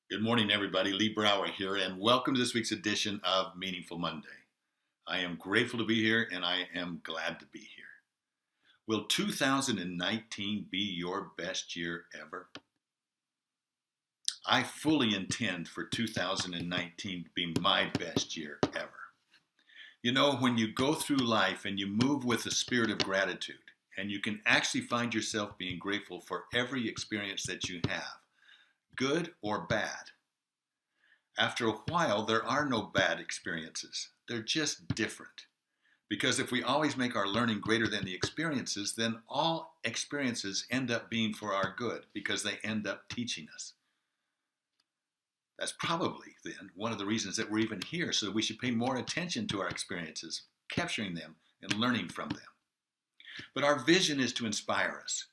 Good morning, everybody. Lee Brower here, and welcome to this week's edition of Meaningful Monday. I am grateful to be here, and I am glad to be here. Will 2019 be your best year ever? I fully intend for 2019 to be my best year ever. You know, when you go through life and you move with the spirit of gratitude, and you can actually find yourself being grateful for every experience that you have, good or bad. After a while, there are no bad experiences. They're just different. Because if we always make our learning greater than the experiences, then all experiences end up being for our good because they end up teaching us. That's probably then one of the reasons that we're even here, so that we should pay more attention to our experiences, capturing them and learning from them. But our vision is to inspire us.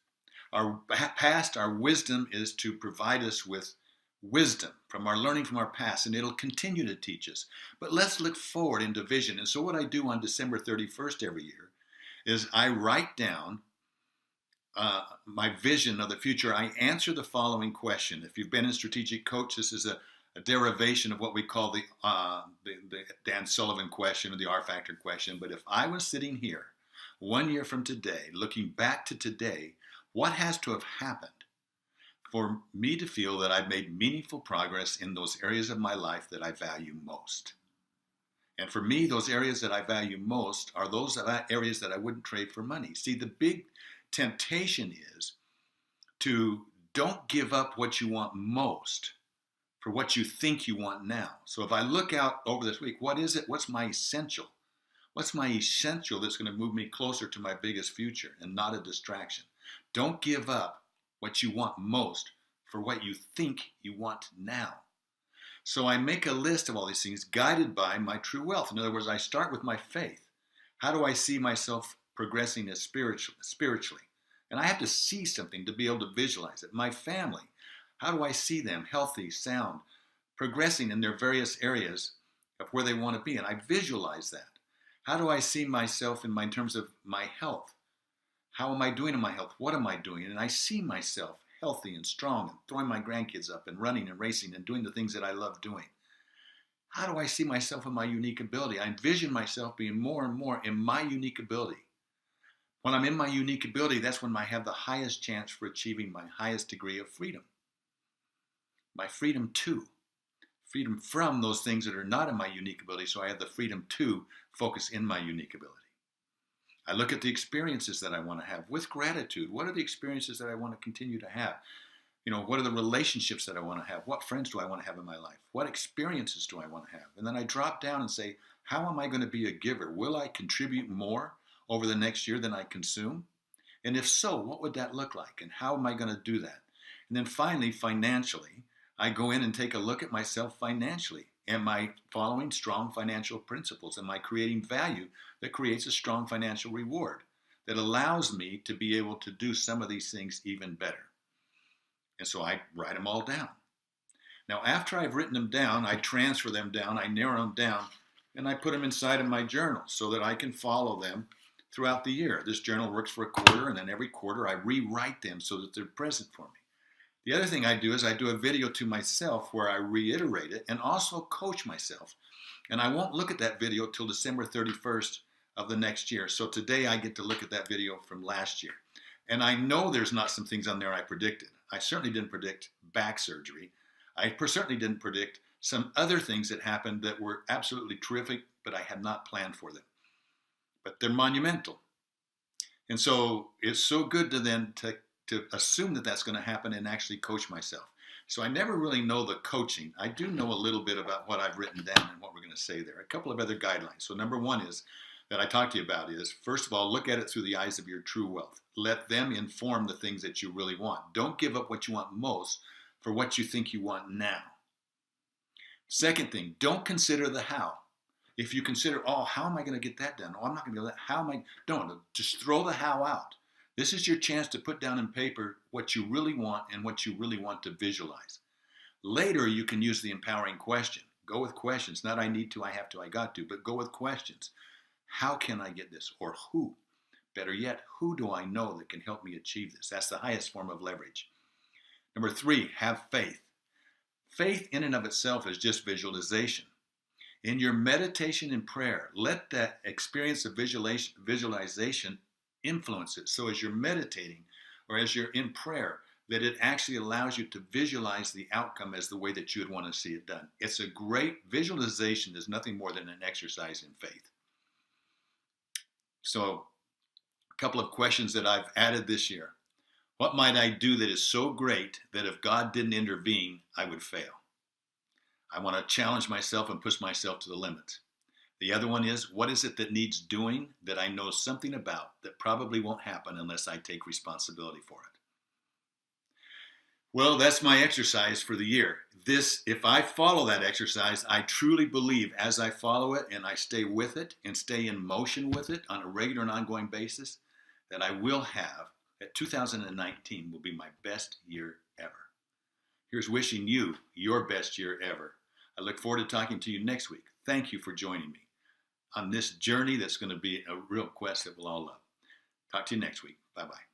Our past, our wisdom is to provide us with wisdom from our learning from our past, and it'll continue to teach us. But let's look forward into vision. And so what I do on December 31st every year is I write down my vision of the future. I answer the following question. If you've been in Strategic Coach, this is a derivation of what we call the Dan Sullivan question, or the R Factor question. But if I was sitting here 1 year from today, looking back to today, what has to have happened for me to feel that I've made meaningful progress in those areas of my life that I value most? And for me, those areas that I value most are those areas that I wouldn't trade for money. See, the big temptation is to don't give up what you want most for what you think you want now. So if I look out over this week, what is it? What's my essential? What's my essential that's going to move me closer to my biggest future and not a distraction? Don't give up what you want most for what you think you want now. So I make a list of all these things guided by my true wealth. In other words, I start with my faith. How do I see myself progressing as spiritually? And I have to see something to be able to visualize it. My family, how do I see them healthy, sound, progressing in their various areas of where they want to be? And I visualize that. How do I see myself in terms of my health? How am I doing in my health? What am I doing? And I see myself healthy and strong and throwing my grandkids up and running and racing and doing the things that I love doing. How do I see myself in my unique ability? I envision myself being more and more in my unique ability. When I'm in my unique ability, that's when I have the highest chance for achieving my highest degree of freedom. My freedom to. Freedom from those things that are not in my unique ability, so I have the freedom to focus in my unique ability. I look at the experiences that I want to have with gratitude. What are the experiences that I want to continue to have? What are the relationships that I want to have? What friends do I want to have in my life? What experiences do I want to have? And then I drop down and say, how am I going to be a giver? Will I contribute more over the next year than I consume? And if so, what would that look like? And how am I going to do that? And then finally, financially, I go in and take a look at myself financially. Am I following strong financial principles? Am I creating value that creates a strong financial reward that allows me to be able to do some of these things even better? And so I write them all down. Now, after I've written them down, I transfer them down, I narrow them down, and I put them inside of my journal so that I can follow them throughout the year. This journal works for a quarter, and then every quarter I rewrite them so that they're present for me. The other thing I do is I do a video to myself where I reiterate it and also coach myself. And I won't look at that video till December 31st of the next year. So today I get to look at that video from last year. And I know there's not some things on there I predicted. I certainly didn't predict back surgery. I certainly didn't predict some other things that happened that were absolutely terrific, but I had not planned for them. But they're monumental. And so it's so good to assume that that's going to happen and actually coach myself. So I never really know the coaching. I do know a little bit about what I've written down and what we're going to say there. A couple of other guidelines. So number one is that I talked to you about is, first of all, look at it through the eyes of your true wealth. Let them inform the things that you really want. Don't give up what you want most for what you think you want now. Second thing, don't consider the how. If you consider, how am I going to get that done? I'm not going to be able to. How am I? Don't. Just throw the how out. This is your chance to put down in paper what you really want and what you really want to visualize. Later, you can use the empowering question. Go with questions. Not I need to, I have to, I got to, but go with questions. How can I get this? Or who? Better yet, who do I know that can help me achieve this? That's the highest form of leverage. Number three, have faith. Faith in and of itself is just visualization. In your meditation and prayer, let that experience of visualization influence it. So as you're meditating or as you're in prayer, that it actually allows you to visualize the outcome as the way that you would want to see it done. It's a great visualization is nothing more than an exercise in faith. So a couple of questions that I've added this year. What might I do that is so great that if God didn't intervene, I would fail? I want to challenge myself and push myself to the limit. The other one is, what is it that needs doing that I know something about that probably won't happen unless I take responsibility for it? Well, that's my exercise for the year. If I follow that exercise, I truly believe as I follow it and I stay with it and stay in motion with it on a regular and ongoing basis, that I will have, that 2019 will be my best year ever. Here's wishing you your best year ever. I look forward to talking to you next week. Thank you for joining me on this journey that's going to be a real quest that we'll all love. Talk to you next week. Bye-bye.